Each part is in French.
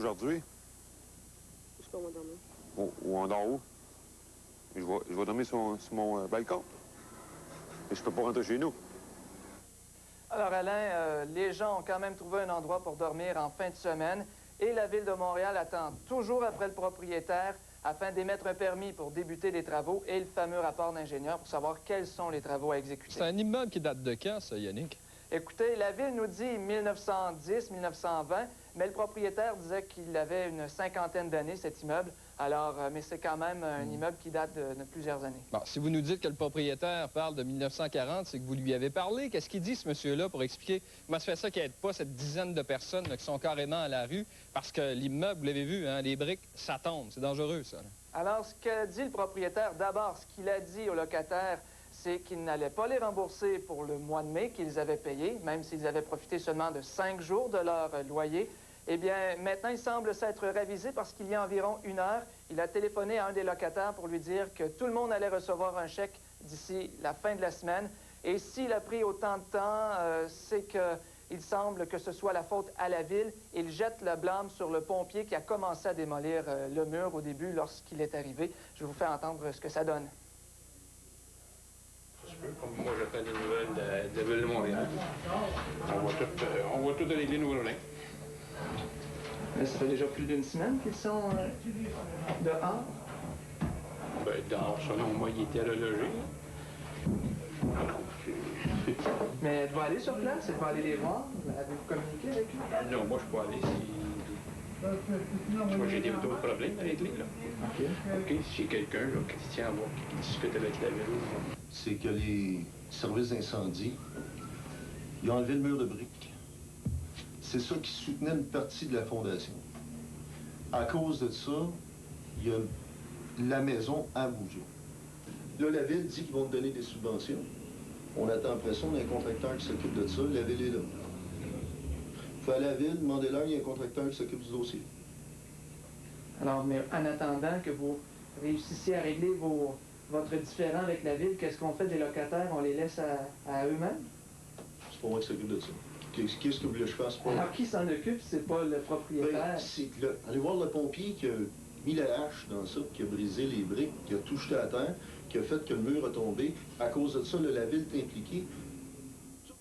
aujourd'hui. Je sais pas, on va dormir. Ou on dort où? Je vais dormir sur mon balcon. Et je peux pas rentrer chez nous. Alors, Alain, les gens ont quand même trouvé un endroit pour dormir en fin de semaine et la Ville de Montréal attend toujours après le propriétaire afin d'émettre un permis pour débuter les travaux et le fameux rapport d'ingénieur pour savoir quels sont les travaux à exécuter. C'est un immeuble qui date de quand, ça, Yannick? Écoutez, la Ville nous dit 1910, 1920, mais le propriétaire disait qu'il avait une cinquantaine d'années, cet immeuble. Alors, mais c'est quand même un immeuble qui date de plusieurs années. Bon, si vous nous dites que le propriétaire parle de 1940, c'est que vous lui avez parlé. Qu'est-ce qu'il dit, ce monsieur-là, pour expliquer comment se fait ça qu'il n'y ait pas cette dizaine de personnes là, qui sont carrément à la rue? Parce que l'immeuble, vous l'avez vu, hein, les briques, ça tombe. C'est dangereux, ça. Là. Alors, ce que dit le propriétaire, d'abord, ce qu'il a dit aux locataires, c'est qu'ils n'allaient pas les rembourser pour le mois de mai qu'ils avaient payé, même s'ils avaient profité seulement de 5 jours de leur loyer. Eh bien, maintenant, il semble s'être ravisé parce qu'il y a environ 1 heure, il a téléphoné à un des locataires pour lui dire que tout le monde allait recevoir un chèque d'ici la fin de la semaine. Et s'il a pris autant de temps, c'est qu'il semble que ce soit la faute à la Ville. Il jette le blâme sur le pompier qui a commencé à démolir le mur au début lorsqu'il est arrivé. Je vais vous faire entendre ce que ça donne. Comme moi, j'attends les nouvelles de la Ville de Montréal. On va tout régler nos problèmes. Mais ça fait déjà plus d'une semaine qu'ils sont dehors. Ben, dehors, selon moi, il était relogé. Mais elle va aller sur place, elle va aller les voir. Avez-vous communiqué avec eux? Non, moi, je peux aller si... Moi, j'ai d'autres problèmes à régler, là. OK. OK, si j'ai quelqu'un, là, qui tient à voir, qui discute avec la Ville. C'est que les services d'incendie, ils ont enlevé le mur de briques. C'est ça qui soutenait une partie de la fondation. À cause de ça, il y a la maison à bouger. Là, la Ville dit qu'ils vont te donner des subventions. On attend après ça, on a un contracteur qui s'occupe de ça, la Ville est là. Il faut aller à la Ville, demandez-leur, il y a un contracteur qui s'occupe du dossier. Alors, mais en attendant que vous réussissiez à régler votre différend avec la Ville, qu'est-ce qu'on fait des locataires? On les laisse à eux-mêmes? C'est pas moi qui s'occupe de ça. Qu'est-ce que vous voulez que je fasse? Alors, qui s'en occupe? C'est pas le propriétaire? Ben, allez voir le pompier qui a mis la hache dans ça, qui a brisé les briques, qui a tout jeté à terre, qui a fait que le mur a tombé. À cause de ça, la Ville est impliquée.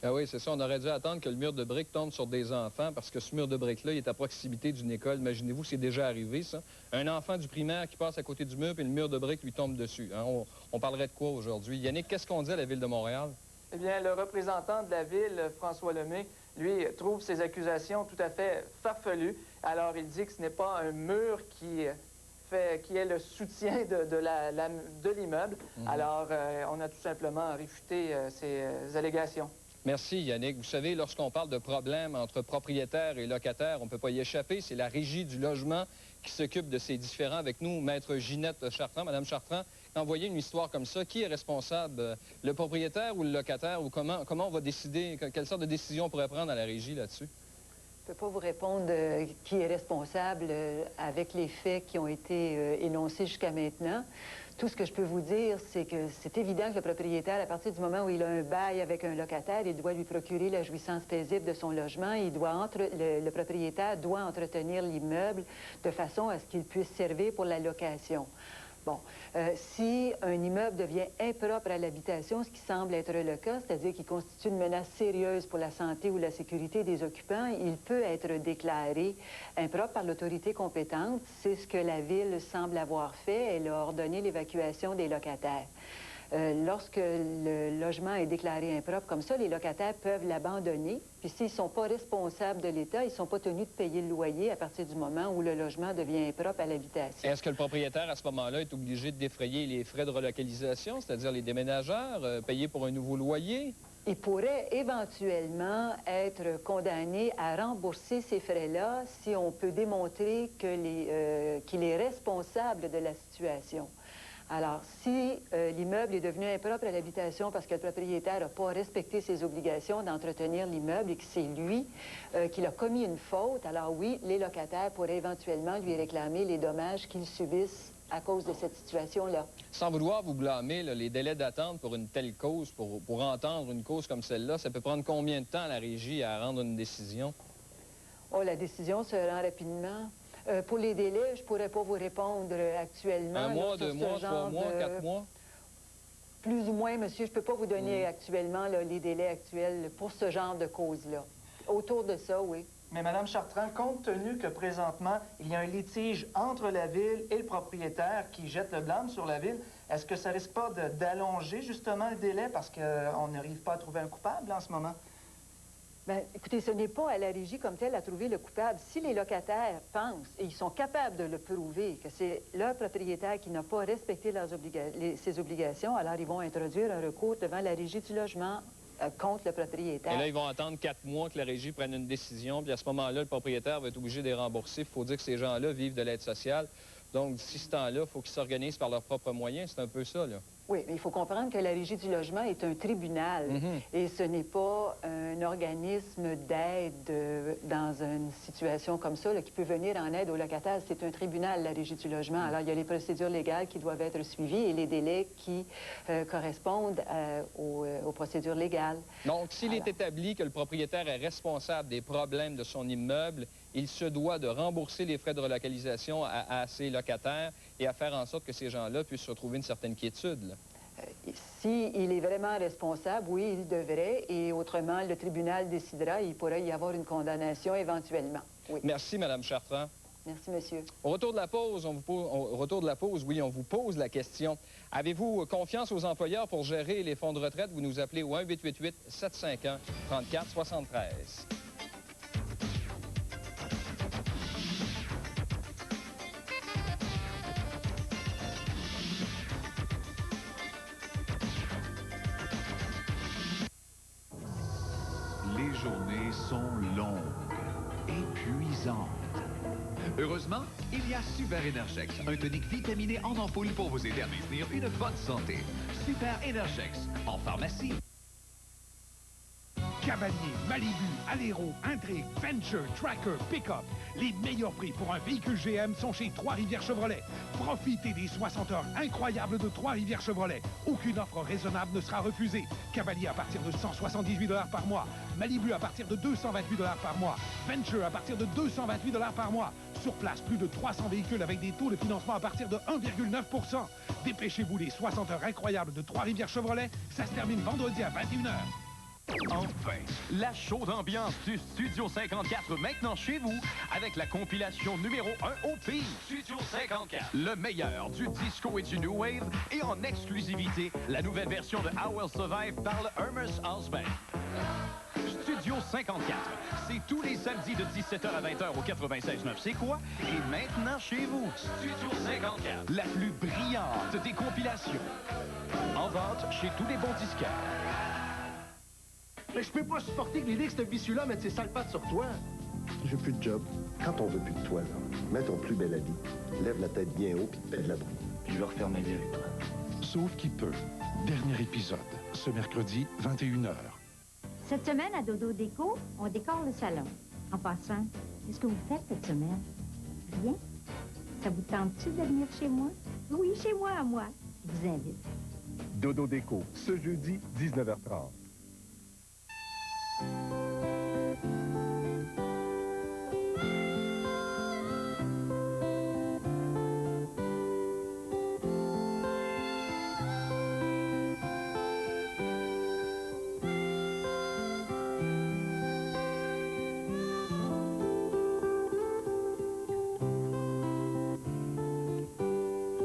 Ah oui, c'est ça. On aurait dû attendre que le mur de briques tombe sur des enfants parce que ce mur de briques-là, il est à proximité d'une école. Imaginez-vous, c'est déjà arrivé, ça. Un enfant du primaire qui passe à côté du mur, puis le mur de briques lui tombe dessus. Hein? On parlerait de quoi aujourd'hui? Yannick, qu'est-ce qu'on dit à la Ville de Montréal? Eh bien, le représentant de la Ville, François Lemay, lui, trouve ces accusations tout à fait farfelues. Alors, il dit que ce n'est pas un mur qui est le soutien de l'immeuble. Alors, on a tout simplement réfuté ces allégations. Merci, Yannick. Vous savez, lorsqu'on parle de problèmes entre propriétaires et locataires, on ne peut pas y échapper. C'est la Régie du logement qui s'occupe de ces différends avec nous. Maître Ginette Chartrand, Madame Chartrand, quand vous voyez une histoire comme ça, qui est responsable? Le propriétaire ou le locataire? Ou comment on va décider? Quelle sorte de décision on pourrait prendre à la Régie là-dessus? Je ne peux pas vous répondre qui est responsable avec les faits qui ont été énoncés jusqu'à maintenant. Tout ce que je peux vous dire, c'est que c'est évident que le propriétaire, à partir du moment où il a un bail avec un locataire, il doit lui procurer la jouissance paisible de son logement. Le propriétaire doit entretenir l'immeuble de façon à ce qu'il puisse servir pour la location. Bon, si un immeuble devient impropre à l'habitation, ce qui semble être le cas, c'est-à-dire qu'il constitue une menace sérieuse pour la santé ou la sécurité des occupants, il peut être déclaré impropre par l'autorité compétente. C'est ce que la Ville semble avoir fait. Elle a ordonné l'évacuation des locataires. Lorsque le logement est déclaré impropre comme ça, les locataires peuvent l'abandonner. Puis s'ils ne sont pas responsables de l'État, ils ne sont pas tenus de payer le loyer à partir du moment où le logement devient impropre à l'habitation. Est-ce que le propriétaire, à ce moment-là, est obligé de défrayer les frais de relocalisation, c'est-à-dire les déménageurs, payer pour un nouveau loyer? Il pourrait éventuellement être condamné à rembourser ces frais-là si on peut démontrer qu'il est responsable de la situation. Alors, si l'immeuble est devenu impropre à l'habitation parce que le propriétaire n'a pas respecté ses obligations d'entretenir l'immeuble et que c'est lui qui a commis une faute, alors oui, les locataires pourraient éventuellement lui réclamer les dommages qu'ils subissent à cause de cette situation-là. Sans vouloir vous blâmer, là, les délais d'attente pour une telle cause, pour entendre une cause comme celle-là, ça peut prendre combien de temps à la Régie à rendre une décision? Oh, la décision se rend rapidement. Pour les délais, je ne pourrais pas vous répondre actuellement. Un mois, là, 2 mois, 3 mois, 4 mois? Plus ou moins, monsieur, je ne peux pas vous donner actuellement là, les délais actuels pour ce genre de cause-là. Autour de ça, oui. Mais Mme Chartrand, compte tenu que présentement, il y a un litige entre la Ville et le propriétaire qui jette le blâme sur la Ville, est-ce que ça risque pas d'allonger justement le délai parce qu'on n'arrive pas à trouver un coupable en ce moment? Bien, écoutez, ce n'est pas à la régie comme telle à trouver le coupable. Si les locataires pensent, et ils sont capables de le prouver, que c'est leur propriétaire qui n'a pas respecté ses obligations, alors ils vont introduire un recours devant la régie du logement contre le propriétaire. Et là, ils vont attendre 4 mois que la régie prenne une décision, puis à ce moment-là, le propriétaire va être obligé de les rembourser. Il faut dire que ces gens-là vivent de l'aide sociale. Donc, d'ici ce temps-là, il faut qu'ils s'organisent par leurs propres moyens. C'est un peu ça, là. Oui, mais il faut comprendre que la Régie du logement est un tribunal et ce n'est pas un organisme d'aide dans une situation comme ça là, qui peut venir en aide aux locataires. C'est un tribunal, la Régie du logement. Alors, il y a les procédures légales qui doivent être suivies et les délais qui correspondent aux procédures légales. Donc, s'il est établi que le propriétaire est responsable des problèmes de son immeuble, il se doit de rembourser les frais de relocalisation à ses locataires et à faire en sorte que ces gens-là puissent retrouver une certaine quiétude, là. S'il est vraiment responsable, oui, il devrait. Et autrement, le tribunal décidera et il pourrait y avoir une condamnation éventuellement. Oui. Merci, Mme Chartrand. Merci, monsieur. Au retour de la pause, on vous pose la question. Avez-vous confiance aux employeurs pour gérer les fonds de retraite? Vous nous appelez au 1-888-751-3473. Les journées sont longues, épuisantes. Heureusement, il y a Super Energex, un tonique vitaminé en ampoule pour vous aider à maintenir une bonne santé. Super Energex, en pharmacie. Cavalier, Malibu, Alero, Intrigue, Venture, Tracker, Pickup. Les meilleurs prix pour un véhicule GM sont chez Trois-Rivières Chevrolet. Profitez des 60 heures incroyables de Trois-Rivières Chevrolet. Aucune offre raisonnable ne sera refusée. Cavalier à partir de 178 $ par mois. Malibu à partir de 228 $ par mois. Venture à partir de 228 $ par mois. Sur place, plus de 300 véhicules avec des taux de financement à partir de 1,9 %. Dépêchez-vous, les 60 heures incroyables de Trois-Rivières Chevrolet. Ça se termine vendredi à 21 h. Enfin, la chaude ambiance du Studio 54 maintenant chez vous avec la compilation numéro 1 au pays. Studio 54, le meilleur du disco et du new wave et en exclusivité, la nouvelle version de I Will Survive par le Hermes House Band. Studio 54, c'est tous les samedis de 17 h à 20 h au 96.9 C'est quoi? Et maintenant chez vous, Studio 54, la plus brillante des compilations. En vente chez tous les bons disquaires. Mais je peux pas supporter que les ligues, ce vicieux-là, mettent ses sales pattes sur toi. J'ai plus de job. Quand on veut plus de toi, là, mets ton plus bel habit, lève la tête bien haut puis te pète la boue. Puis je vais refaire ma vie avec toi. Sauf qui peut. Dernier épisode, ce mercredi, 21 h. Cette semaine, à Dodo Déco, on décore le salon. En passant, qu'est-ce que vous faites cette semaine? Rien? Ça vous tente-tu de venir chez moi? Oui, chez moi, à moi. Je vous invite. Dodo Déco, ce jeudi, 19h30.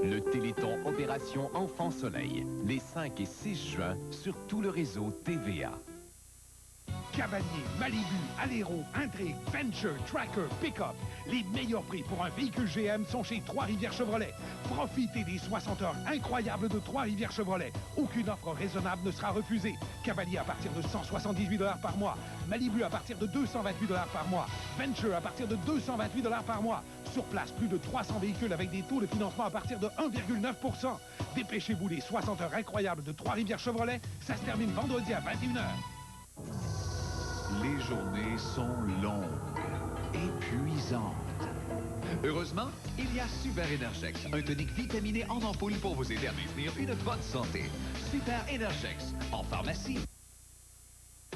Le Téléthon Opération Enfant Soleil, les 5 et 6 juin sur tout le réseau TVA. Cavalier, Malibu, Alero, Intrigue, Venture, Tracker, Pickup. Les meilleurs prix pour un véhicule GM sont chez Trois-Rivières Chevrolet. Profitez des 60 heures incroyables de Trois-Rivières Chevrolet. Aucune offre raisonnable ne sera refusée. Cavalier à partir de 178 $ par mois. Malibu à partir de 228 $ par mois. Venture à partir de 228 $ par mois. Sur place, plus de 300 véhicules avec des taux de financement à partir de 1,9 %. Dépêchez-vous, les 60 heures incroyables de Trois-Rivières Chevrolet. Ça se termine vendredi à 21 h. Les journées sont longues, épuisantes. Heureusement, il y a Super Energex, un tonique vitaminé en ampoule pour vous aider à maintenir une bonne santé. Super Energex, en pharmacie.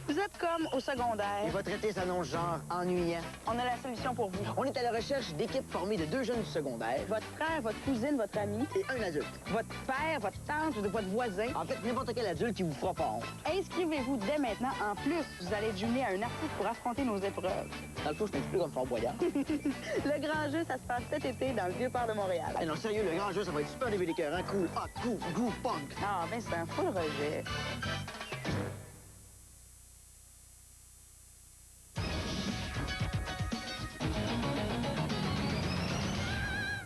Vous êtes comme au secondaire. Et votre été s'annonce genre ennuyant. On a la solution pour vous. On est à la recherche d'équipes formées de 2 jeunes du secondaire. Votre frère, votre cousine, votre ami. Et un adulte. Votre père, votre tante, votre voisin. En fait, n'importe quel adulte qui vous fera pas honte. Inscrivez-vous dès maintenant. En plus, vous allez être jumelé à un artiste pour affronter nos épreuves. Dans le fond, je m'explique comme Fort Boyard. Le grand jeu, ça se passe cet été dans le Vieux-Port de Montréal. Non, sérieux, le grand jeu, ça va être super début d'écœurant, cool, hot, cool, groove, punk. Ah, ben c'est un full rejet.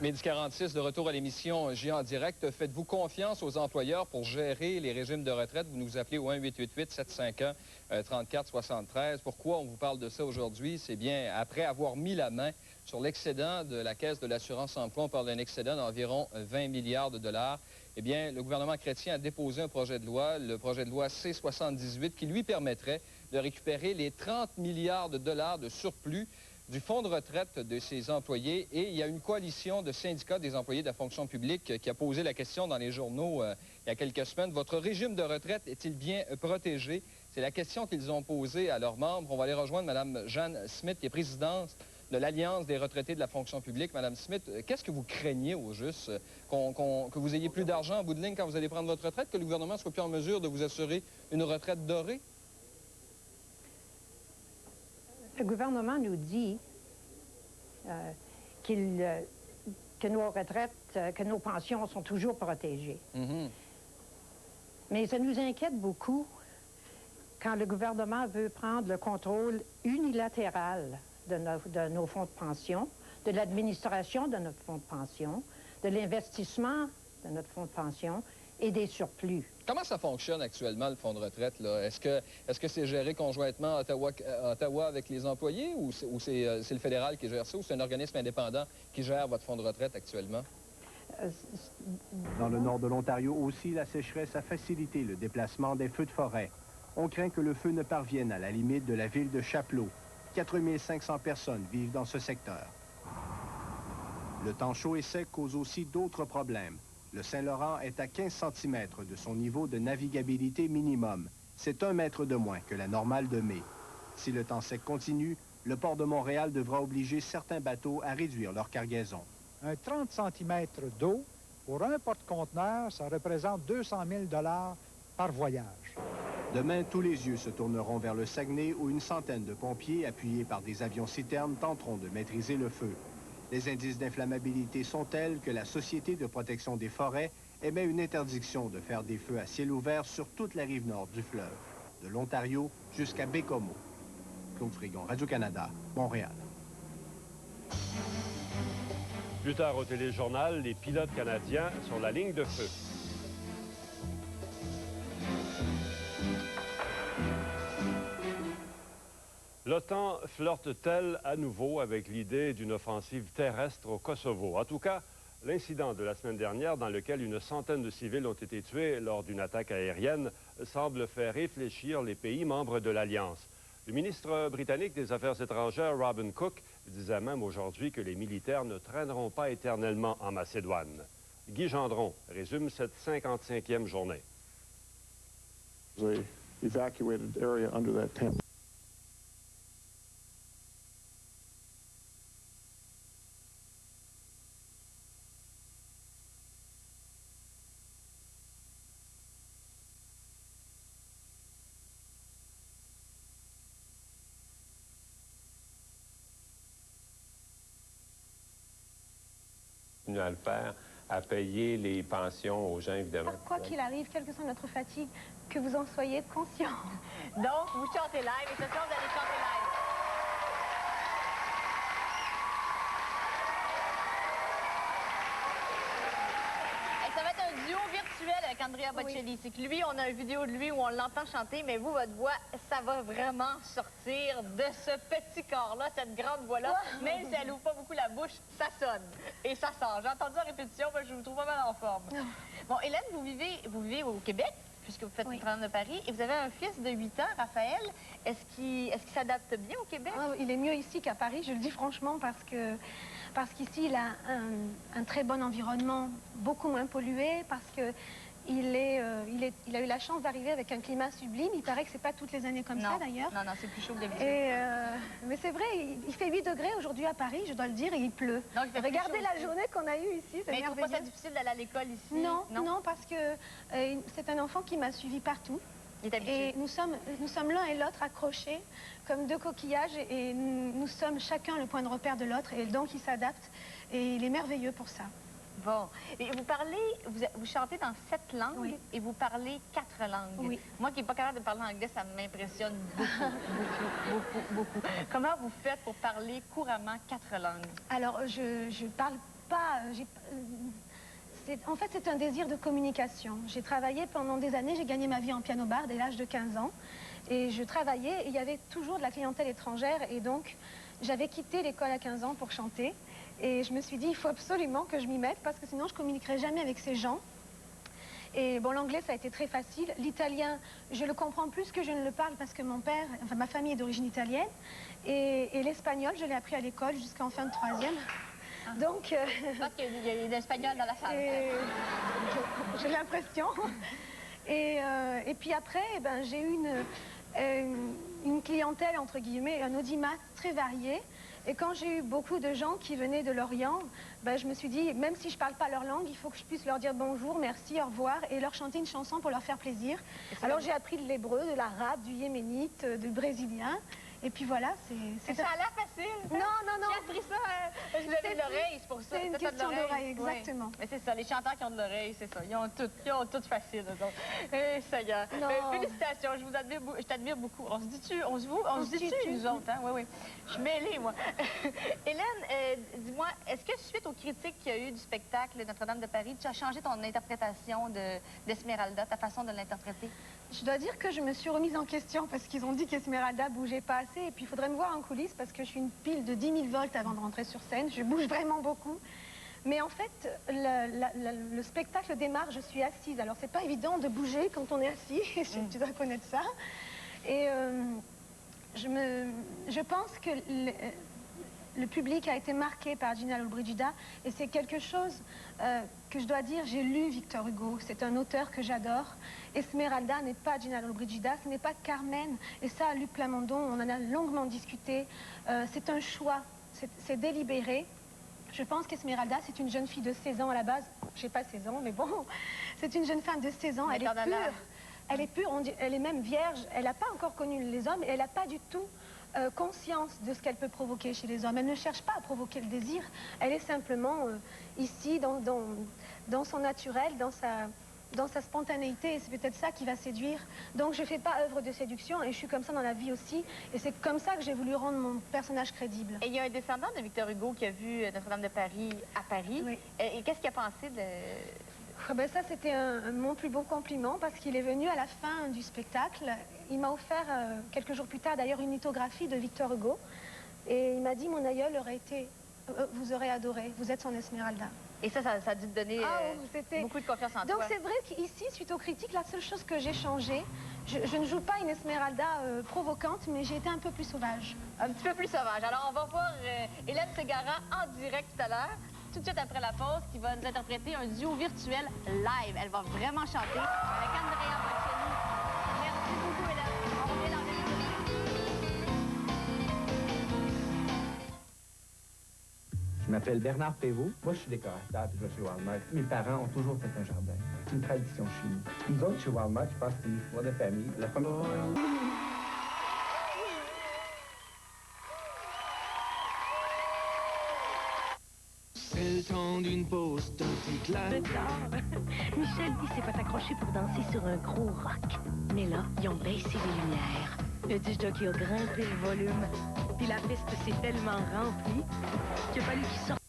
Midi 46, de retour à l'émission J en direct. Faites-vous confiance aux employeurs pour gérer les régimes de retraite? Vous nous appelez au 1-888-751-3473. Pourquoi on vous parle de ça aujourd'hui? C'est bien après avoir mis la main sur l'excédent de la Caisse de l'assurance-emploi. On parle d'un excédent d'environ 20 milliards de dollars. Eh bien, le gouvernement chrétien a déposé un projet de loi, le projet de loi C-78, qui lui permettrait de récupérer les 30 milliards de dollars de surplus du fonds de retraite de ses employés. Et il y a une coalition de syndicats des employés de la fonction publique qui a posé la question dans les journaux il y a quelques semaines. Votre régime de retraite est-il bien protégé? C'est la question qu'ils ont posée à leurs membres. On va aller rejoindre Mme Jeanne Smith, qui est présidente de l'Alliance des retraités de la fonction publique. Mme Smith, qu'est-ce que vous craignez au juste? Que vous ayez plus d'argent en bout de ligne quand vous allez prendre votre retraite? Que le gouvernement soit plus en mesure de vous assurer une retraite dorée? Le gouvernement nous dit que nos retraites, que nos pensions sont toujours protégées. Mais ça nous inquiète beaucoup quand le gouvernement veut prendre le contrôle unilatéral de nos fonds de pension, de l'administration de notre fonds de pension, de l'investissement de notre fonds de pension et des surplus. Comment ça fonctionne actuellement, le fonds de retraite, là? Est-ce que c'est géré conjointement à Ottawa avec les employés ou c'est le fédéral qui gère ça ou c'est un organisme indépendant qui gère votre fonds de retraite actuellement? Dans le nord de l'Ontario aussi, la sécheresse a facilité le déplacement des feux de forêt. On craint que le feu ne parvienne à la limite de la ville de Chapleau. 4500 personnes vivent dans ce secteur. Le temps chaud et sec cause aussi d'autres problèmes. Le Saint-Laurent est à 15 cm de son niveau de navigabilité minimum. C'est 1 mètre de moins que la normale de mai. Si le temps sec continue, le port de Montréal devra obliger certains bateaux à réduire leur cargaison. Un 30 cm d'eau, pour un porte-conteneur, ça représente 200 000 $ par voyage. Demain, tous les yeux se tourneront vers le Saguenay où une centaine de pompiers, appuyés par des avions-citernes, tenteront de maîtriser le feu. Les indices d'inflammabilité sont tels que la Société de protection des forêts émet une interdiction de faire des feux à ciel ouvert sur toute la rive nord du fleuve, de l'Ontario jusqu'à Bécomo. Claude Frigon, Radio-Canada, Montréal. Plus tard au téléjournal, les pilotes canadiens sur la ligne de feu. L'OTAN flirte-t-elle à nouveau avec l'idée d'une offensive terrestre au Kosovo? En tout cas, l'incident de la semaine dernière, dans lequel une centaine de civils ont été tués lors d'une attaque aérienne, semble faire réfléchir les pays membres de l'Alliance. Le ministre britannique des Affaires étrangères, Robin Cook, disait même aujourd'hui que les militaires ne traîneront pas éternellement en Macédoine. Guy Gendron résume cette 55e journée. They evacuated area under that tent. À le faire, à payer les pensions aux gens, évidemment. Quoi qu'il arrive, quelle que soit notre fatigue, que vous en soyez conscient. Donc, vous chantez live et ce soir, vous allez chanter live. Et ça va être un duo virtuel avec Andrea Bocelli. Oui. C'est que lui, on a une vidéo de lui où on l'entend chanter, mais vous, votre voix, ça va vraiment sortir de ce petit corps-là, cette grande voix-là. Même si elle ouvre pas beaucoup la bouche, ça sonne et ça sort. J'ai entendu en répétition, mais je vous trouve pas mal en forme. Bon, Hélène, vous vivez au Québec, puisque vous faites le Grand de Paris, et vous avez un fils de 8 ans, Raphaël. Est-ce qu'il s'adapte bien au Québec? Il est mieux ici qu'à Paris, je le dis franchement, parce qu'ici, il a un très bon environnement, beaucoup moins pollué, parce que Il a eu la chance d'arriver avec un climat sublime. Il paraît que c'est pas toutes les années comme ça, d'ailleurs. Non, c'est plus chaud que d'habitude. Mais c'est vrai, il fait 8 degrés aujourd'hui à Paris, je dois le dire, et il pleut. Donc, regardez la journée qu'on a eue ici, c'est merveilleux. Mais tu trouves pas ça difficile d'aller à l'école ici? Non, parce que c'est un enfant qui m'a suivi partout. Et nous sommes l'un et l'autre accrochés comme deux coquillages et nous sommes chacun le point de repère de l'autre et donc il s'adapte et il est merveilleux pour ça. Bon. Et vous parlez, vous chantez dans 7 langues et vous parlez 4 langues. Oui. Moi qui n'ai pas capable de parler anglais, ça m'impressionne beaucoup. Comment vous faites pour parler couramment 4 langues? Alors, je parle pas... En fait, c'est un désir de communication. J'ai travaillé pendant des années, j'ai gagné ma vie en piano-bar dès l'âge de 15 ans. Et je travaillais, et il y avait toujours de la clientèle étrangère. Et donc, j'avais quitté l'école à 15 ans pour chanter. Et je me suis dit, il faut absolument que je m'y mette, parce que sinon, je ne communiquerai jamais avec ces gens. Et bon, l'anglais, ça a été très facile. L'italien, je le comprends plus que je ne le parle, parce que ma famille est d'origine italienne. Et l'espagnol, je l'ai appris à l'école jusqu'en fin de 3e. Donc... Je pense qu'il y a des Espagnols dans la salle. J'ai l'impression. Et puis après, j'ai eu une clientèle, entre guillemets, un audimat très varié. Et quand j'ai eu beaucoup de gens qui venaient de l'Orient, je me suis dit, même si je ne parle pas leur langue, il faut que je puisse leur dire bonjour, merci, au revoir, et leur chanter une chanson pour leur faire plaisir. Alors j'ai appris de l'hébreu, de l'arabe, du yéménite, du brésilien. Et puis voilà, c'est... Ça a l'air facile. Non. J'ai appris ça, je l'avais de l'oreille, c'est pour ça. C'est une question d'oreille, exactement. Oui. Mais c'est ça, les chanteurs qui ont de l'oreille, c'est ça. Ils ont tout facile, eux autres. Ça y est. Félicitations, je t'admire beaucoup. On se dit-tu, nous autres, hein? Oui. Je suis mêlée, moi. Hélène, dis-moi, est-ce que suite aux critiques qu'il y a eu du spectacle Notre-Dame de Paris, tu as changé ton interprétation d'Esmeralda, ta façon de l'interpréter? Je dois dire que je me suis remise en question parce qu'ils ont dit qu'Esmeralda bougeait pas assez. Et puis, il faudrait me voir en coulisses parce que je suis une pile de 10 000 volts avant de rentrer sur scène. Je bouge vraiment beaucoup. Mais en fait, le spectacle démarre, je suis assise. Alors, c'est pas évident de bouger quand on est assis. Tu dois connaître ça. Et je pense que le public a été marqué par Gina Lollobrigida et c'est quelque chose que je dois dire, j'ai lu Victor Hugo, c'est un auteur que j'adore. Esmeralda n'est pas Gina Lollobrigida, ce n'est pas Carmen, et ça, Luc Plamondon, on en a longuement discuté. C'est un choix, c'est délibéré. Je pense qu'Esmeralda, c'est une jeune fille de 16 ans à la base. Je n'ai pas 16 ans, mais bon, c'est une jeune femme de 16 ans, elle est pure. Elle est pure, elle est même vierge, elle n'a pas encore connu les hommes et elle n'a pas du tout conscience de ce qu'elle peut provoquer chez les hommes. Elle ne cherche pas à provoquer le désir, elle est simplement ici dans son naturel, dans sa spontanéité et c'est peut-être ça qui va séduire. Donc je ne fais pas œuvre de séduction et je suis comme ça dans la vie aussi et c'est comme ça que j'ai voulu rendre mon personnage crédible. Et il y a un descendant de Victor Hugo qui a vu Notre-Dame de Paris à Paris. Oui. Et qu'est-ce qu'il a pensé de... Ça, c'était mon plus beau compliment parce qu'il est venu à la fin du spectacle. Il m'a offert, quelques jours plus tard, d'ailleurs, une lithographie de Victor Hugo. Et il m'a dit, mon aïeul aurait été... vous aurez adoré, vous êtes son Esmeralda. Et ça a dû te donner beaucoup de confiance en toi. Donc c'est vrai qu'ici, suite aux critiques, la seule chose que j'ai changée, je ne joue pas une Esmeralda provocante, mais j'ai été un peu plus sauvage. Un petit peu plus sauvage. Alors on va voir Hélène Ségara en direct tout à l'heure. Tout de suite après la pause, qui va nous interpréter un duo virtuel live. Elle va vraiment chanter avec Andrea Bocelli. Merci beaucoup, Hélène. On revient dans Je m'appelle Bernard Prévost. Moi, je suis décorateur puis je vais chez Walmart. Mes parents ont toujours fait un jardin. C'est une tradition chez nous. Nous autres, chez Walmart, je pense que c'est une histoire de famille. La première fois... C'est le temps d'une pause d'un éclat. Michel dit c'est pas t'accrocher pour danser sur un gros rock. Mais là, ils ont baissé les lumières. Le disc jockey a grimpé le volume. Puis la piste s'est tellement remplie qu'il a fallu qu'il sorte.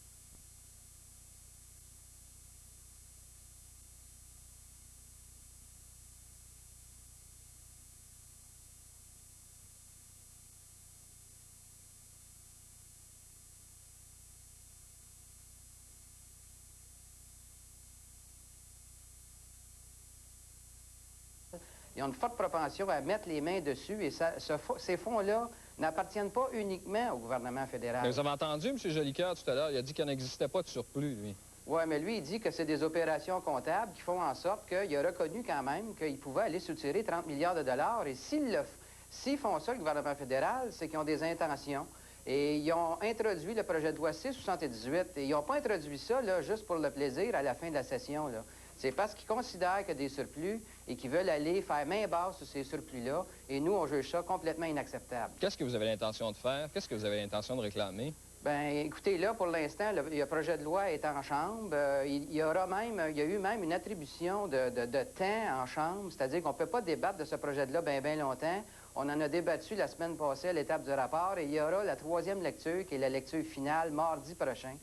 Ils ont une forte propension à mettre les mains dessus et ces fonds-là n'appartiennent pas uniquement au gouvernement fédéral. Mais vous avez entendu, M. Jolicoeur, tout à l'heure, il a dit qu'il n'existait pas de surplus, lui. Oui, mais lui, il dit que c'est des opérations comptables qui font en sorte qu'il a reconnu quand même qu'il pouvait aller soutirer 30 milliards de dollars. Et s'ils font ça, le gouvernement fédéral, c'est qu'ils ont des intentions. Et ils ont introduit le projet de loi C-78. Et ils n'ont pas introduit ça là, juste pour le plaisir à la fin de la session. C'est parce qu'ils considèrent qu'il y a des surplus et qu'ils veulent aller faire main basse sur ces surplus-là. Et nous, on juge ça complètement inacceptable. Qu'est-ce que vous avez l'intention de faire? Qu'est-ce que vous avez l'intention de réclamer? Bien, écoutez, là, pour l'instant, le projet de loi est en chambre. Il y a eu même une attribution de temps en chambre, c'est-à-dire qu'on ne peut pas débattre de ce projet de loi bien longtemps. On en a débattu la semaine passée à l'étape du rapport et il y aura la 3e lecture, qui est la lecture finale, mardi prochain.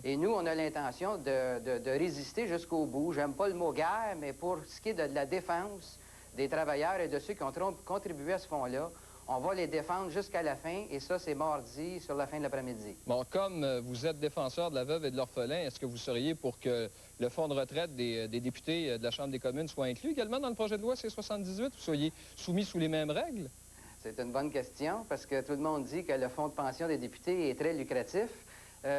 Et nous, on a l'intention de résister jusqu'au bout. J'aime pas le mot guerre, mais pour ce qui est de la défense des travailleurs et de ceux qui ont contribué à ce fonds-là, on va les défendre jusqu'à la fin, et ça, c'est mardi, sur la fin de l'après-midi. Bon, comme vous êtes défenseur de la veuve et de l'orphelin, est-ce que vous seriez pour que le fonds de retraite des députés de la Chambre des communes soit inclus également dans le projet de loi C-78? Vous soyez soumis sous les mêmes règles? C'est une bonne question, parce que tout le monde dit que le fonds de pension des députés est très lucratif.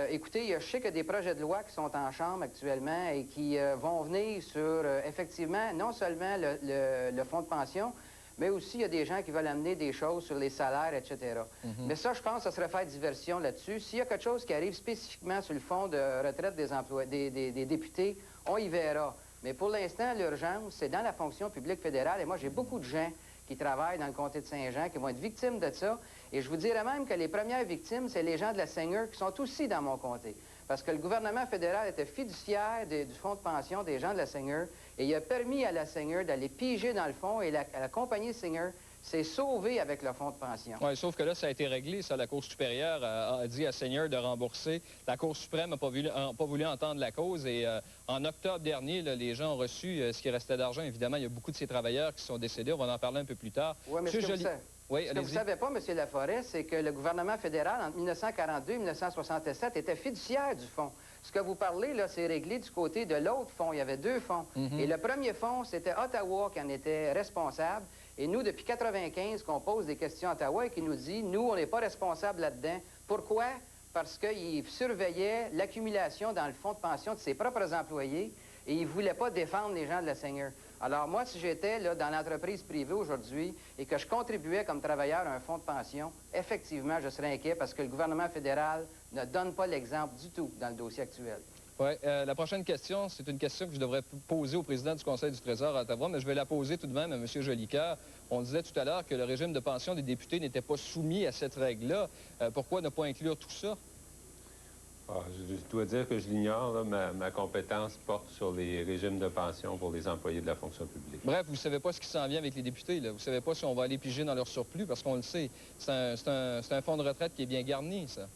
Écoutez, je sais qu'il y a des projets de loi qui sont en Chambre actuellement et qui vont venir sur, effectivement, non seulement le fonds de pension, mais aussi, il y a des gens qui veulent amener des choses sur les salaires, etc. Mais ça, je pense que ça serait faire diversion là-dessus. S'il y a quelque chose qui arrive spécifiquement sur le fonds de retraite des députés, on y verra. Mais pour l'instant, l'urgence, c'est dans la fonction publique fédérale. Et moi, j'ai beaucoup de gens qui travaillent dans le comté de Saint-Jean qui vont être victimes de ça. Et je vous dirais même que les premières victimes, c'est les gens de la Seigneur qui sont aussi dans mon comté. Parce que le gouvernement fédéral était fiduciaire du fonds de pension des gens de la Seigneur et il a permis à la Seigneur d'aller piger dans le fond et la compagnie Seigneur s'est sauvée avec le fonds de pension. Oui, sauf que là, ça a été réglé, ça. La Cour supérieure a dit à Seigneur de rembourser. La Cour suprême n'a pas voulu entendre la cause et en octobre dernier, là, les gens ont reçu ce qui restait d'argent. Évidemment, il y a beaucoup de ces travailleurs qui sont décédés. On va en parler un peu plus tard. Oui, mais ce que vous ne savez pas, M. Laforêt, c'est que le gouvernement fédéral, entre 1942 et 1967, était fiduciaire du fonds. Ce que vous parlez, là, c'est réglé du côté de l'autre fonds. Il y avait 2 fonds. Et le premier fonds, c'était Ottawa qui en était responsable. Et nous, depuis 1995, qu'on pose des questions à Ottawa et qui nous dit, nous, on n'est pas responsables là-dedans. Pourquoi? Parce qu'il surveillait l'accumulation dans le fonds de pension de ses propres employés et il ne voulait pas défendre les gens de la Seigneur. Alors moi, si j'étais là dans l'entreprise privée aujourd'hui et que je contribuais comme travailleur à un fonds de pension, effectivement, je serais inquiet parce que le gouvernement fédéral ne donne pas l'exemple du tout dans le dossier actuel. Oui, la prochaine question, c'est une question que je devrais poser au président du Conseil du Trésor à Ottawa, mais je vais la poser tout de même à M. Jolicoeur. On disait tout à l'heure que le régime de pension des députés n'était pas soumis à cette règle-là. Pourquoi ne pas inclure tout ça? Je dois dire que je l'ignore. Ma compétence porte sur les régimes de pension pour les employés de la fonction publique. Bref, vous ne savez pas ce qui s'en vient avec les députés. Là. Vous ne savez pas si on va aller piger dans leur surplus, parce qu'on le sait. C'est un fonds de retraite qui est bien garni, ça.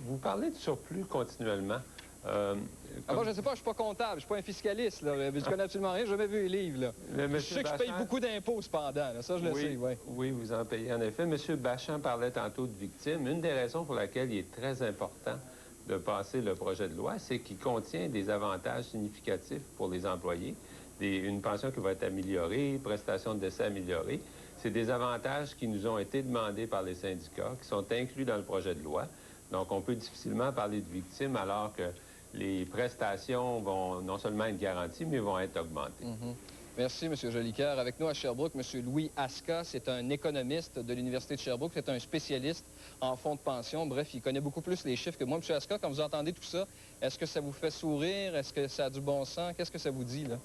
Vous parlez de surplus continuellement. Moi, je ne sais pas, je ne suis pas comptable, je ne suis pas un fiscaliste. Là. Je connais absolument rien, je n'ai jamais vu les livres. Là. Je sais que je paye beaucoup d'impôts, cependant. Là. Ça, je le sais, oui. Oui, vous en payez, en effet. M. Bachand parlait tantôt de victimes. Une des raisons pour laquelle il est très important de passer le projet de loi, c'est qu'il contient des avantages significatifs pour les employés. Une pension qui va être améliorée, prestations de décès améliorées. C'est des avantages qui nous ont été demandés par les syndicats, qui sont inclus dans le projet de loi. Donc, on peut difficilement parler de victimes alors que les prestations vont non seulement être garanties, mais vont être augmentées. Merci, M. Jolicoeur. Avec nous à Sherbrooke, M. Louis Asca, c'est un économiste de l'Université de Sherbrooke, c'est un spécialiste en fonds de pension. Bref, il connaît beaucoup plus les chiffres que moi. M. Asca, quand vous entendez tout ça, est-ce que ça vous fait sourire? Est-ce que ça a du bon sens? Qu'est-ce que ça vous dit, là?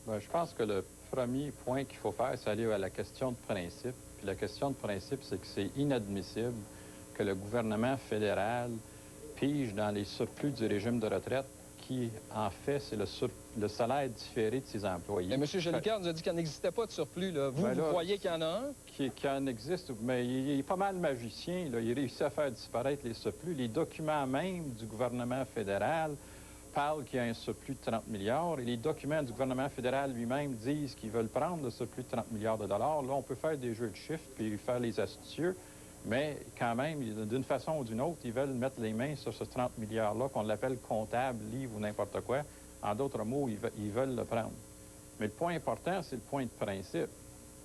Bien, je pense que le premier point qu'il faut faire, c'est aller à la question de principe. Puis la question de principe, c'est que c'est inadmissible que le gouvernement fédéral pige dans les surplus du régime de retraite qui, en fait, c'est le salaire différé de ses employés. Mais M. Jolicoeur nous a dit qu'il n'existait pas de surplus. Là. Vous, vous croyez qu'il y en a un? Qu'il en existe, mais il est pas mal magicien. Là. Il réussit à faire disparaître les surplus. Les documents même du gouvernement fédéral parlent qu'il y a un surplus de 30 milliards et les documents du gouvernement fédéral lui-même disent qu'ils veulent prendre le surplus de 30 milliards de dollars. Là, on peut faire des jeux de chiffres puis faire les astucieux. Mais quand même, d'une façon ou d'une autre, ils veulent mettre les mains sur ce 30 milliards-là, qu'on l'appelle comptable, livre ou n'importe quoi. En d'autres mots, ils veulent le prendre. Mais le point important, c'est le point de principe.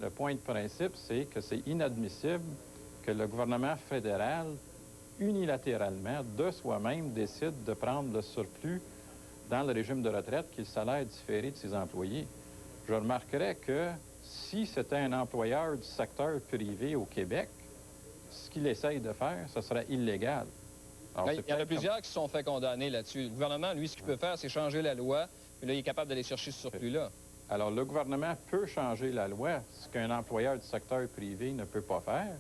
Le point de principe, c'est que c'est inadmissible que le gouvernement fédéral unilatéralement, de soi-même, décide de prendre le surplus dans le régime de retraite qui est le salaire différé de ses employés. Je remarquerais que si c'était un employeur du secteur privé au Québec, ce qu'il essaye de faire, ce serait illégal. Alors, il y en a plusieurs qui se sont fait condamner là-dessus. Le gouvernement, lui, ce qu'il peut faire, c'est changer la loi, puis là, il est capable d'aller chercher ce surplus-là. Alors, le gouvernement peut changer la loi, ce qu'un employeur du secteur privé ne peut pas faire.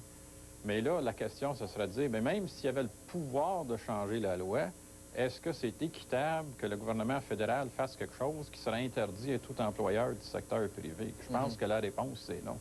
Mais là, la question, ce serait de dire, mais même s'il y avait le pouvoir de changer la loi, est-ce que c'est équitable que le gouvernement fédéral fasse quelque chose qui serait interdit à tout employeur du secteur privé? Je pense que la réponse, c'est non.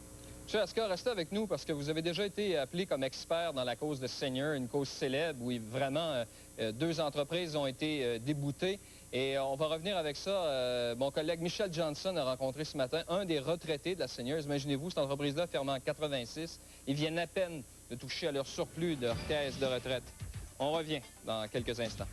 M. Aska, restez avec nous parce que vous avez déjà été appelé comme expert dans la cause de Seigneur, une cause célèbre où vraiment 2 entreprises ont été déboutées. Et on va revenir avec ça. Mon collègue Michel Johnson a rencontré ce matin un des retraités de la Seigneur. Imaginez-vous, cette entreprise-là fermée en 86. Ils viennent à peine de toucher à leur surplus de leur caisse de retraite. On revient dans quelques instants.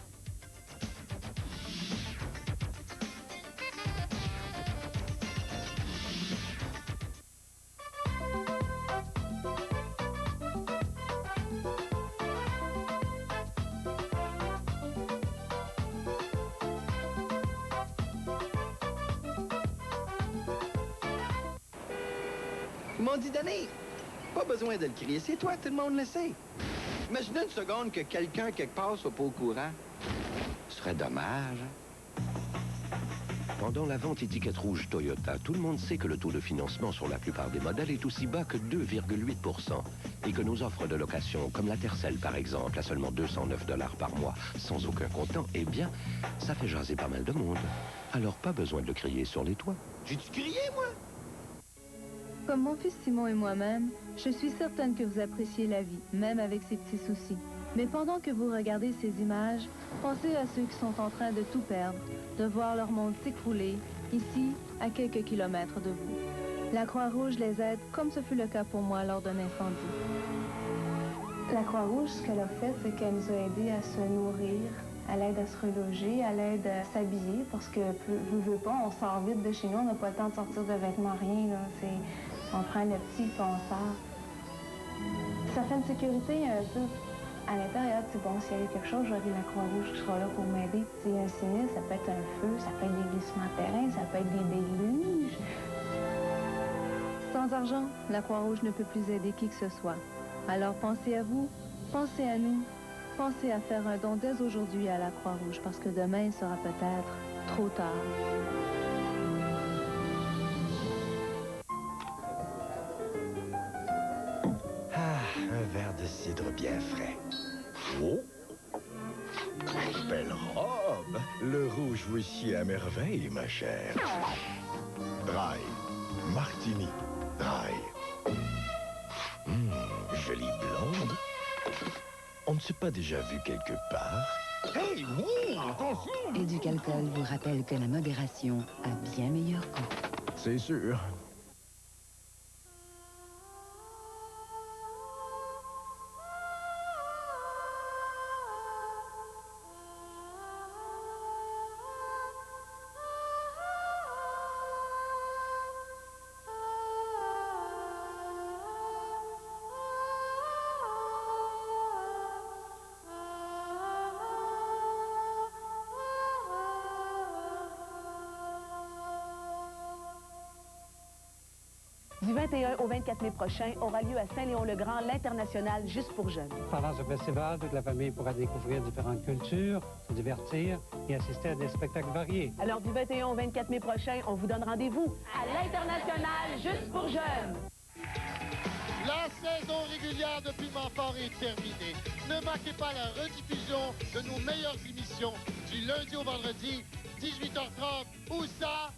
Ils m'ont dit d'aller. Pas besoin de le crier. C'est toi, tout le monde le sait. Imaginez une seconde que quelqu'un quelque part soit pas au courant. Ce serait dommage. Pendant la vente étiquette rouge Toyota, tout le monde sait que le taux de financement sur la plupart des modèles est aussi bas que 2,8 % et que nos offres de location, comme la Tercel par exemple, à seulement 209 $ par mois, sans aucun comptant, eh bien, ça fait jaser pas mal de monde. Alors pas besoin de le crier sur les toits. J'ai-tu crié, moi? Comme mon fils Simon et moi-même, je suis certaine que vous appréciez la vie, même avec ses petits soucis. Mais pendant que vous regardez ces images, pensez à ceux qui sont en train de tout perdre, de voir leur monde s'écrouler, ici, à quelques kilomètres de vous. La Croix-Rouge les aide, comme ce fut le cas pour moi lors d'un incendie. La Croix-Rouge, ce qu'elle a fait, c'est qu'elle nous a aidés à se nourrir, à l'aide à se reloger, à l'aide à s'habiller, parce que, veux pas, on sort vite de chez nous, on n'a pas le temps de sortir de vêtements, rien, là. On prend le petit, puis on sort. Ça fait une sécurité un peu à l'intérieur. C'est bon, s'il y a quelque chose, j'aurai la Croix-Rouge qui sera là pour m'aider. S'il y a un sinistre, ça peut être un feu, ça peut être des glissements de terrain, ça peut être des déluges. Sans argent, la Croix-Rouge ne peut plus aider qui que ce soit. Alors pensez à vous, pensez à nous, pensez à faire un don dès aujourd'hui à la Croix-Rouge, parce que demain sera peut-être trop tard. Un verre de cidre bien frais. Oh! Belle robe! Le rouge vous sied à merveille, ma chère. Dry. Martini. Dry. Jolie blonde. On ne s'est pas déjà vu quelque part? Hey, wow! Attention! Éducalcool vous rappelle que la modération a bien meilleur goût. C'est sûr. Du 21 au 24 mai prochain aura lieu à Saint-Léon-le-Grand l'International Juste pour Jeunes. Pendant ce festival, toute la famille pourra découvrir différentes cultures, se divertir et assister à des spectacles variés. Alors du 21 au 24 mai prochain, on vous donne rendez-vous à l'International Juste pour Jeunes. La saison régulière de Piment Fort est terminée. Ne manquez pas la rediffusion de nos meilleures émissions du lundi au vendredi, 18h30. Où ça?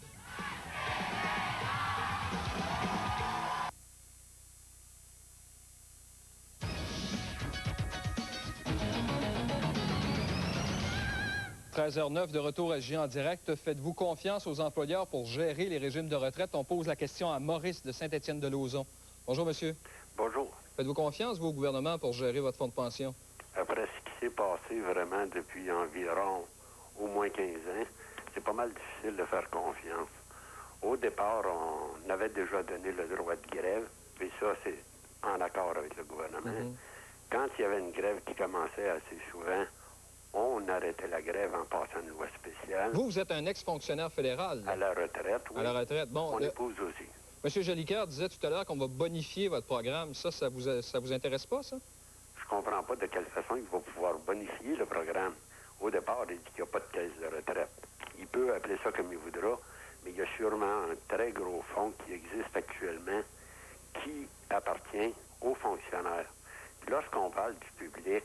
13h09 de retour à J en direct. Faites-vous confiance aux employeurs pour gérer les régimes de retraite? On pose la question à Maurice de Saint-Étienne-de-Lauzon. Bonjour, monsieur. Bonjour. Faites-vous confiance, vous, au gouvernement, pour gérer votre fonds de pension? Après ce qui s'est passé vraiment depuis environ au moins 15 ans, c'est pas mal difficile de faire confiance. Au départ, on avait déjà donné le droit de grève, et ça, c'est en accord avec le gouvernement. quand il y avait une grève qui commençait assez souvent, on arrêtait la grève en passant une loi spéciale. Vous êtes un ex-fonctionnaire fédéral. Là. À la retraite, oui. À la retraite. Bon, mon épouse aussi. M. Jolicoeur disait tout à l'heure qu'on va bonifier votre programme. Ça vous intéresse pas, ça? Je comprends pas de quelle façon il va pouvoir bonifier le programme. Au départ, il dit qu'il n'y a pas de caisse de retraite. Il peut appeler ça comme il voudra, mais il y a sûrement un très gros fonds qui existe actuellement qui appartient aux fonctionnaires. Puis lorsqu'on parle du public,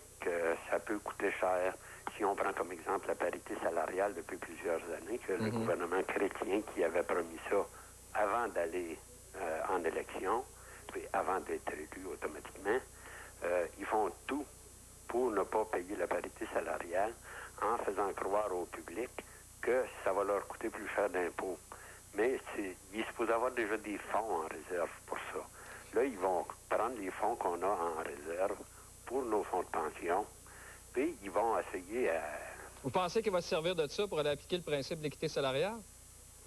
ça peut coûter cher. Si on prend comme exemple la parité salariale depuis plusieurs années, que le gouvernement chrétien qui avait promis ça avant d'aller en élection, puis avant d'être élu automatiquement, ils font tout pour ne pas payer la parité salariale en faisant croire au public que ça va leur coûter plus cher d'impôts. Mais il est supposé avoir déjà des fonds en réserve pour ça. Là, ils vont prendre les fonds qu'on a en réserve pour nos fonds de pension, puis ils vont essayer à... Vous pensez qu'il va se servir de ça pour aller appliquer le principe de l'équité salariale?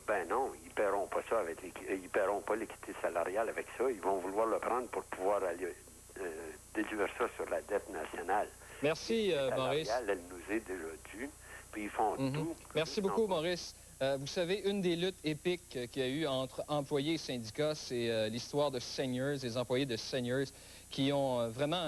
Ben non, ils ne paieront pas ça avec ils paieront pas l'équité salariale avec ça. Ils vont vouloir le prendre pour pouvoir aller déduire ça sur la dette nationale. Merci, Maurice. Elle nous est déjà due, puis ils font tout. Merci beaucoup, Maurice. Vous savez, une des luttes épiques qu'il y a eu entre employés et syndicats, c'est l'histoire de Seniors, des employés de Seniors, qui ont vraiment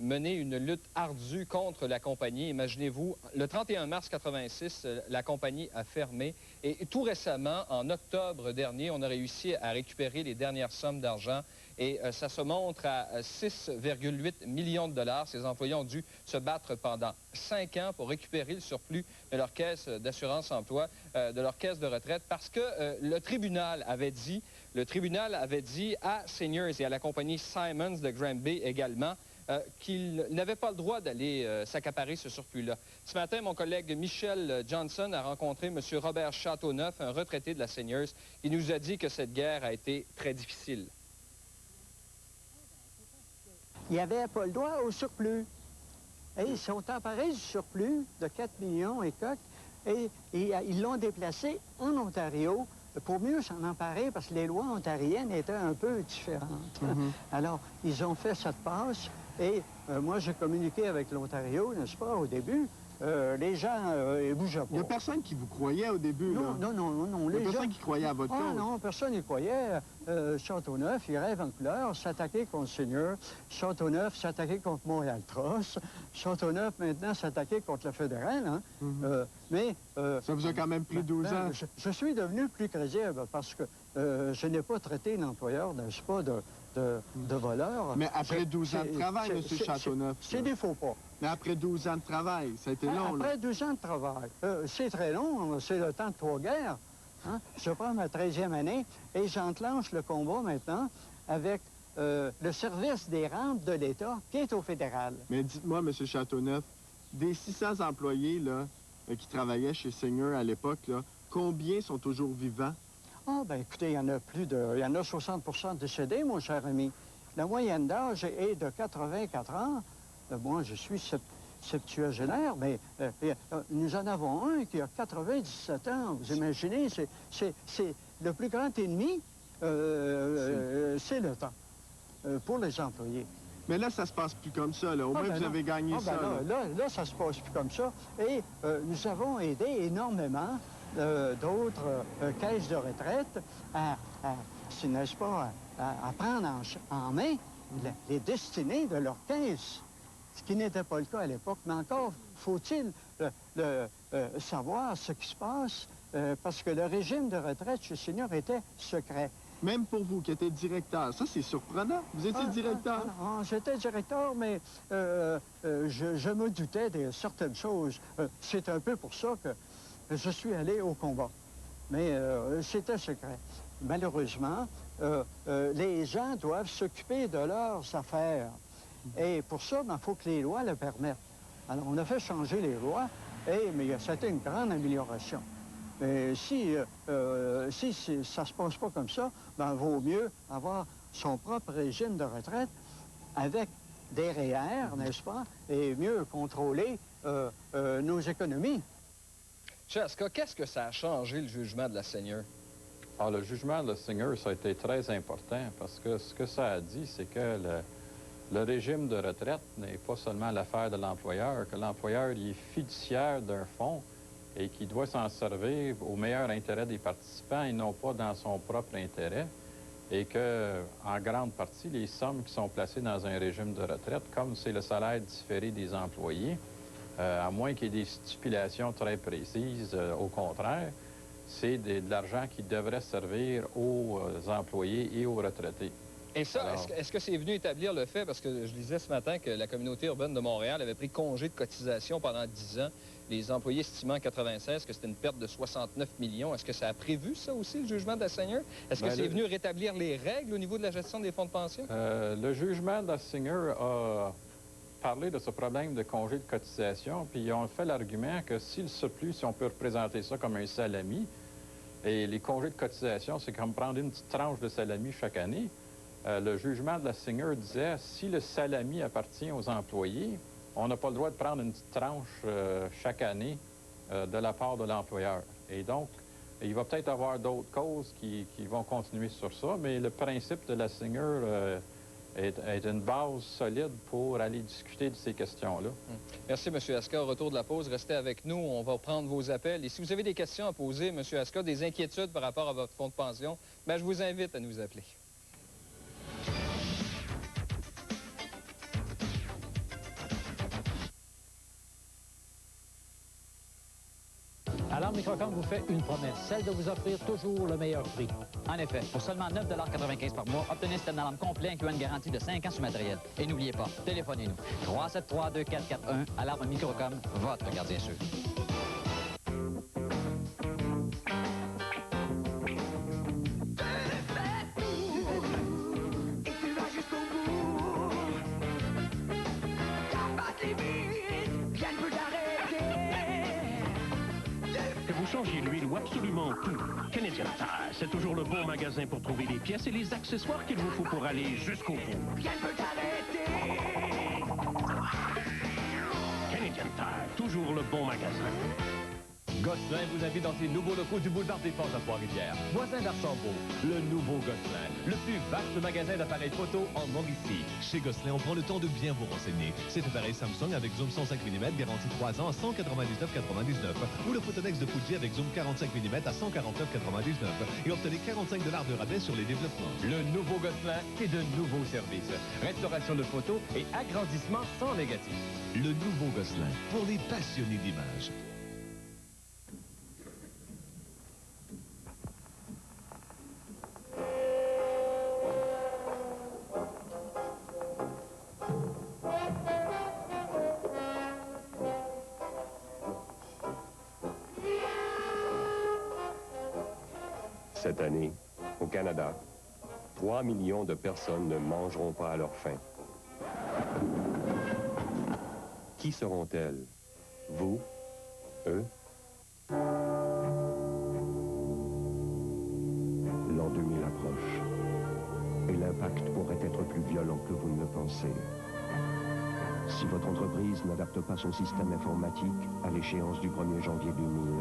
mené une lutte ardue contre la compagnie. Imaginez-vous, le 31 mars 86, la compagnie a fermé. Et tout récemment, en octobre dernier, on a réussi à récupérer les dernières sommes d'argent. Et ça se montre à 6,8 millions de dollars. Ces employés ont dû se battre pendant 5 ans pour récupérer le surplus de leur caisse d'assurance-emploi, de leur caisse de retraite, parce que le tribunal avait dit à Seniors et à la compagnie Simons de Granby également, qu'ils n'avaient pas le droit d'aller s'accaparer ce surplus-là. Ce matin, mon collègue Michel Johnson a rencontré M. Robert Châteauneuf, un retraité de la Seniors. Il nous a dit que cette guerre a été très difficile. Il n'y avait pas le droit au surplus. Et ils sont emparés du surplus de 4 millions et coques et ils l'ont déplacé en Ontario pour mieux s'en emparer parce que les lois ontariennes étaient un peu différentes. Alors, ils ont fait cette passe et moi, j'ai communiqué avec l'Ontario, n'est-ce pas, au début. Les gens ne bougeaient pas. Il n'y a personne qui vous croyait au début, non, là? Non. Il n'y a personne qui croyait à votre cause? Non, personne n'y croyait. Châteauneuf, il rêve en couleur, s'attaquer contre Seigneur. Châteauneuf s'attaquer contre Montréal Tross. Châteauneuf, maintenant, s'attaquer contre le fédéral. Hein? Mais... ça vous a quand même pris 12 ans. Je suis devenu plus crédible parce que je n'ai pas traité l'employeur, n'est-ce pas, de voleur. Mais après 12 ans de travail, M. Châteauneuf. C'est des faux pas. Mais après 12 ans de travail, ça a été long, là. Après 12 ans de travail, c'est très long, c'est le temps de 3 guerres. Hein? Je prends ma 13e année et j'enclenche le combat maintenant avec le service des rentes de l'État qui est au fédéral. Mais dites-moi, M. Châteauneuf, des 600 employés là, qui travaillaient chez Seigneur à l'époque, combien sont toujours vivants? Ah, bien, écoutez, il y en a 60% décédés, mon cher ami. La moyenne d'âge est de 84 ans. Moi, je suis septuagénaire, mais nous en avons un qui a 97 ans. Vous imaginez, c'est le plus grand ennemi, c'est le temps pour les employés. Mais là, ça se passe plus comme ça, là. Au moins, vous avez gagné ça. Là, ça se passe plus comme ça. Et nous avons aidé énormément d'autres caisses de retraite n'est-ce pas, à prendre en main les destinées de leurs caisses, ce qui n'était pas le cas à l'époque. Mais encore, faut-il savoir ce qui se passe, parce que le régime de retraite chez Senior était secret. Même pour vous, qui étiez directeur, ça, c'est surprenant. Vous étiez directeur? J'étais directeur, mais je me doutais de certaines choses. C'est un peu pour ça que je suis allé au combat. Mais c'était secret. Malheureusement, les gens doivent s'occuper de leurs affaires. Et pour ça, il faut que les lois le permettent. Alors, on a fait changer les lois, mais c'était une grande amélioration. Mais si ça ne se passe pas comme ça, il vaut mieux avoir son propre régime de retraite avec des REER, n'est-ce pas, et mieux contrôler nos économies. Chaska, qu'est-ce que ça a changé, le jugement de la Seigneur? Le jugement de la Seigneur, ça a été très important parce que ce que ça a dit, c'est que Le régime de retraite n'est pas seulement l'affaire de l'employeur, que l'employeur il est fiduciaire d'un fonds et qui doit s'en servir au meilleur intérêt des participants et non pas dans son propre intérêt. Et que, en grande partie, les sommes qui sont placées dans un régime de retraite, comme c'est le salaire différé des employés, à moins qu'il y ait des stipulations très précises, au contraire, c'est de l'argent qui devrait servir aux employés et aux retraités. Et ça, est-ce que c'est venu établir le fait, parce que je lisais ce matin que la communauté urbaine de Montréal avait pris congé de cotisation pendant 10 ans, les employés estimant en 96 que c'était une perte de 69 millions. Est-ce que ça a prévu ça aussi, le jugement de la Seigneur? Est-ce que c'est venu rétablir les règles au niveau de la gestion des fonds de pension? Le jugement de la Seigneur a parlé de ce problème de congé de cotisation, puis ils ont fait l'argument que si le surplus, si on peut représenter ça comme un salami, et les congés de cotisation, c'est comme prendre une petite tranche de salami chaque année, le jugement de la Seigneur disait, si le salami appartient aux employés, on n'a pas le droit de prendre une petite tranche chaque année de la part de l'employeur. Et donc, il va peut-être avoir d'autres causes qui vont continuer sur ça, mais le principe de la Seigneur est une base solide pour aller discuter de ces questions-là. Merci, M. Aska. Au retour de la pause, restez avec nous. On va prendre vos appels. Et si vous avez des questions à poser, M. Aska, des inquiétudes par rapport à votre fonds de pension, bien, je vous invite à nous appeler. Alarme Microcom vous fait une promesse, celle de vous offrir toujours le meilleur prix. En effet, pour seulement 9,95 $ par mois, obtenez un système d'alarme complet incluant une garantie de 5 ans sur matériel. Et n'oubliez pas, téléphonez-nous. 373-2441, Alarme Microcom, votre gardien sûr. Changez l'huile ou absolument tout. Canadian Tire, c'est toujours le bon magasin pour trouver les pièces et les accessoires qu'il vous faut pour aller jusqu'au bout. Rien ne peut t'arrêter. Canadian Tire, toujours le bon magasin. Gosselin vous invite dans ses nouveaux locaux du boulevard des Forges à Trois-Rivières. Voisin d'Archambault, le nouveau Gosselin. Le plus vaste magasin d'appareils photo en Mauricie. Chez Gosselin, on prend le temps de bien vous renseigner. Cet appareil Samsung avec zoom 105 mm, garantie 3 ans à 199,99 $. Ou le Photonex de Fuji avec zoom 45 mm à 149,99 $. Et obtenez 45 $ de rabais sur les développements. Le nouveau Gosselin et de nouveaux services. Restauration de photos et agrandissement sans négatif. Le nouveau Gosselin, pour les passionnés d'images. Cette année, au Canada, 3 millions de personnes ne mangeront pas à leur faim. Qui seront-elles? Vous? Eux? L'an 2000 approche. Et l'impact pourrait être plus violent que vous ne le pensez. Si votre entreprise n'adapte pas son système informatique à l'échéance du 1er janvier 2000,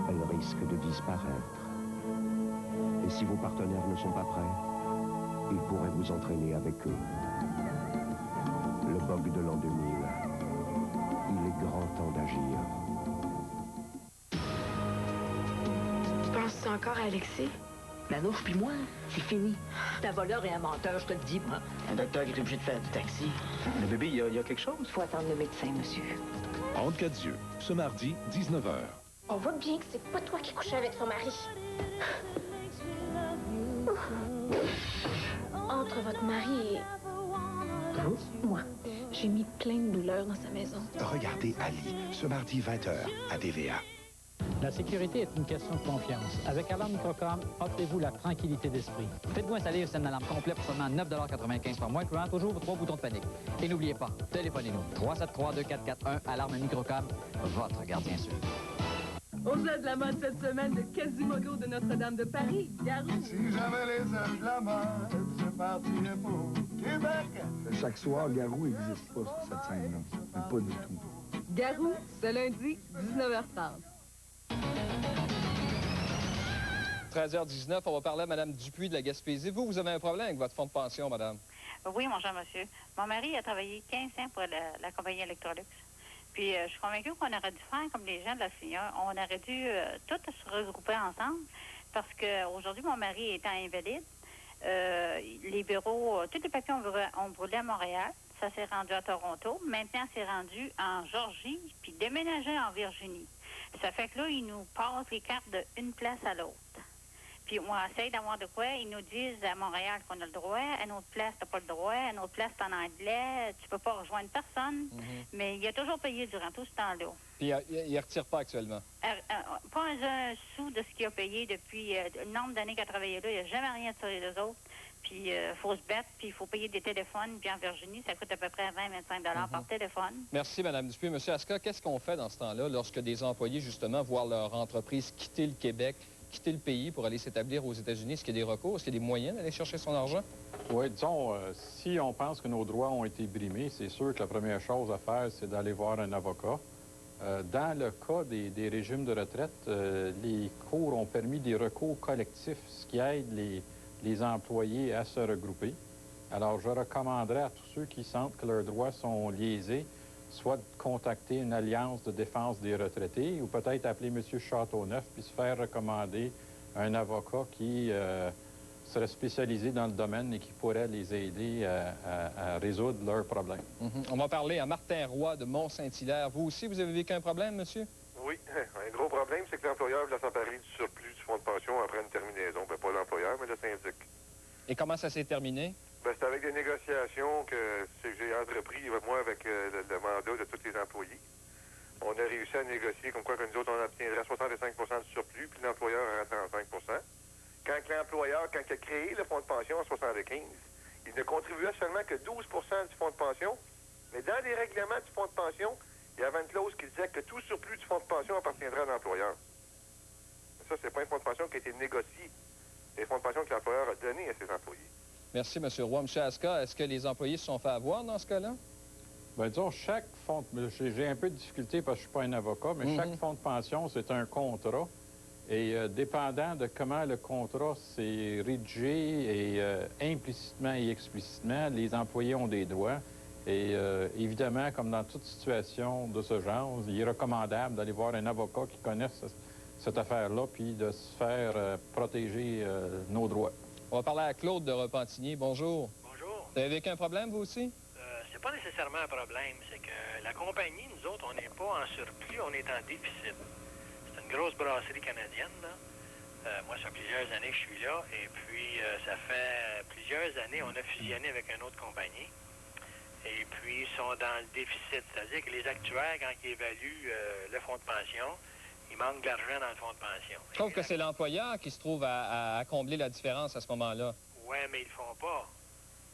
elle risque de disparaître. Et si vos partenaires ne sont pas prêts, ils pourraient vous entraîner avec eux. Le bug de l'an 2000. Il est grand temps d'agir. Tu penses encore à Alexis? Manouche puis moi, c'est fini. C'est un voleur et un menteur, je te le dis, moi. Un docteur qui est obligé de faire du taxi. Le bébé, il y a quelque chose? Faut attendre le médecin, monsieur. Entre quatre yeux, ce mardi, 19 h. On voit bien que c'est pas toi qui couchais avec son mari. Entre votre mari et... moi, j'ai mis plein de douleurs dans sa maison. Regardez Ali, ce mardi 20 h à TVA. La sécurité est une question de confiance. Avec Alarme Microcom, offrez-vous la tranquillité d'esprit. Faites-vous installer un système d'alarme complet pour seulement 9,95 $ par mois, incluant toujours 3 boutons de panique. Et n'oubliez pas, téléphonez-nous. 373-2441, Alarme Microcom, votre gardien sûr. Au-delà de la mode cette semaine, le Quasimodo de Notre-Dame de Paris, Garou. Si j'avais les ailes de la mode, je partirais pour Québec. Chaque soir, Garou n'existe pas sur cette scène-là. Mais pas du tout. Garou, ce lundi, 19h30. 13h19, on va parler à Mme Dupuis de la Gaspésie. Vous avez un problème avec votre fonds de pension, madame? Oui, mon cher monsieur. Mon mari a travaillé 15 ans pour la compagnie Electrolux. Puis, je suis convaincue qu'on aurait dû faire comme les gens de la senior. On aurait dû tous se regrouper ensemble parce qu'aujourd'hui, mon mari étant invalide, les bureaux, tous les papiers ont brûlé à Montréal. Ça s'est rendu à Toronto. Maintenant, c'est rendu en Georgie, puis déménagé en Virginie. Ça fait que là, ils nous passent les cartes d'une place à l'autre. Puis on essaye d'avoir de quoi. Ils nous disent à Montréal qu'on a le droit. À une autre place, t'as pas le droit. À une autre place, t'es en anglais. Tu peux pas rejoindre personne. Mais il a toujours payé durant tout ce temps-là. Puis il ne retire pas actuellement? Pas un sou de ce qu'il a payé depuis le nombre d'années qu'il a travaillé là. Il n'a jamais rien tiré des autres. Puis il faut se battre, puis il faut payer des téléphones. Puis en Virginie, ça coûte à peu près 20-25 $ par téléphone. Merci, Mme Dupuis. Monsieur Aska, qu'est-ce qu'on fait dans ce temps-là lorsque des employés, justement, voient leur entreprise quitter le Québec, quitter le pays pour aller s'établir aux États-Unis? Est-ce qu'il y a des recours? Est-ce qu'il y a des moyens d'aller chercher son argent? Oui, disons, si on pense que nos droits ont été brimés, c'est sûr que la première chose à faire, c'est d'aller voir un avocat. Dans le cas des régimes de retraite, les cours ont permis des recours collectifs, ce qui aide les employés à se regrouper. Alors, je recommanderais à tous ceux qui sentent que leurs droits sont lésés, soit de contacter une alliance de défense des retraités ou peut-être appeler M. Châteauneuf puis se faire recommander un avocat qui serait spécialisé dans le domaine et qui pourrait les aider à résoudre leurs problèmes. On va parler à Martin Roy de Mont-Saint-Hilaire. Vous aussi, vous avez vécu un problème, monsieur? Oui. Un gros problème, c'est que l'employeur voulait s'emparer du surplus du fonds de pension après une terminaison. Ben, pas l'employeur, mais le syndic. Et comment ça s'est terminé? Ben, c'est avec des négociations que j'ai entrepris, moi, avec le mandat de tous les employés. On a réussi à négocier comme quoi que nous autres, on obtiendrait 65 % du surplus, puis l'employeur aurait 35 %. Quand l'employeur, quand il a créé le fonds de pension en 75, il ne contribuait seulement que 12 % du fonds de pension. Mais dans les règlements du fonds de pension, il y avait une clause qui disait que tout surplus du fonds de pension appartiendrait à l'employeur. Ça, c'est pas un fonds de pension qui a été négocié. C'est un fonds de pension que l'employeur a donné à ses employés. Merci, M. Roy. M. Aska, est-ce que les employés se sont fait avoir dans ce cas-là? Bien, disons, chaque fonds... J'ai un peu de difficulté parce que je ne suis pas un avocat, mais chaque fonds de pension, c'est un contrat. Et dépendant de comment le contrat s'est rédigé et implicitement et explicitement, les employés ont des droits. Et évidemment, comme dans toute situation de ce genre, il est recommandable d'aller voir un avocat qui connaisse cette affaire-là puis de se faire protéger nos droits. On va parler à Claude de Repentigny. Bonjour. Bonjour. Vous avez vécu un problème, vous aussi? C'est pas nécessairement un problème. C'est que la compagnie, nous autres, on n'est pas en surplus, on est en déficit. C'est une grosse brasserie canadienne, là. Moi, ça fait plusieurs années que je suis là. Et puis, ça fait plusieurs années, on a fusionné avec une autre compagnie. Et puis, ils sont dans le déficit. C'est-à-dire que les actuaires, quand ils évaluent le fonds de pension, il manque de l'argent dans le fonds de pension. Je trouve que c'est l'employeur qui se trouve à combler la différence à ce moment-là. Oui, mais ils le font pas.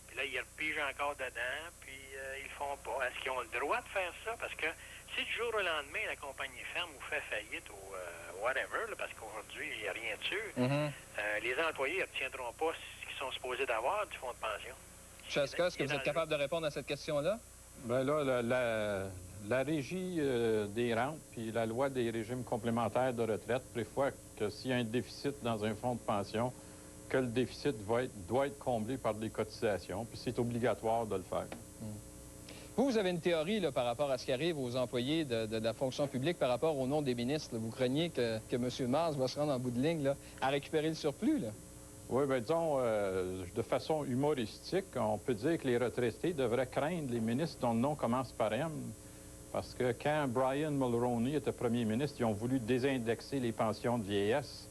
Puis là, ils repigent encore dedans, puis ils le font pas. Est-ce qu'ils ont le droit de faire ça? Parce que si du jour au lendemain, la compagnie ferme ou fait faillite ou whatever, là, parce qu'aujourd'hui, il n'y a rien dessus, les employés ne retiendront pas ce qu'ils sont supposés d'avoir du fonds de pension. Chaska, est-ce que vous êtes capable de répondre à cette question-là? Bien là, la régie des rentes puis la loi des régimes complémentaires de retraite prévoit que s'il y a un déficit dans un fonds de pension, que le déficit doit être comblé par des cotisations, puis c'est obligatoire de le faire. Vous avez une théorie là, par rapport à ce qui arrive aux employés de la fonction publique par rapport au nom des ministres. Là. Vous craignez que M. Mars va se rendre en bout de ligne là, à récupérer le surplus, là? Oui, bien, disons, de façon humoristique, on peut dire que les retraités devraient craindre les ministres dont le nom commence par M, parce que quand Brian Mulroney était premier ministre, ils ont voulu désindexer les pensions de vieillesse.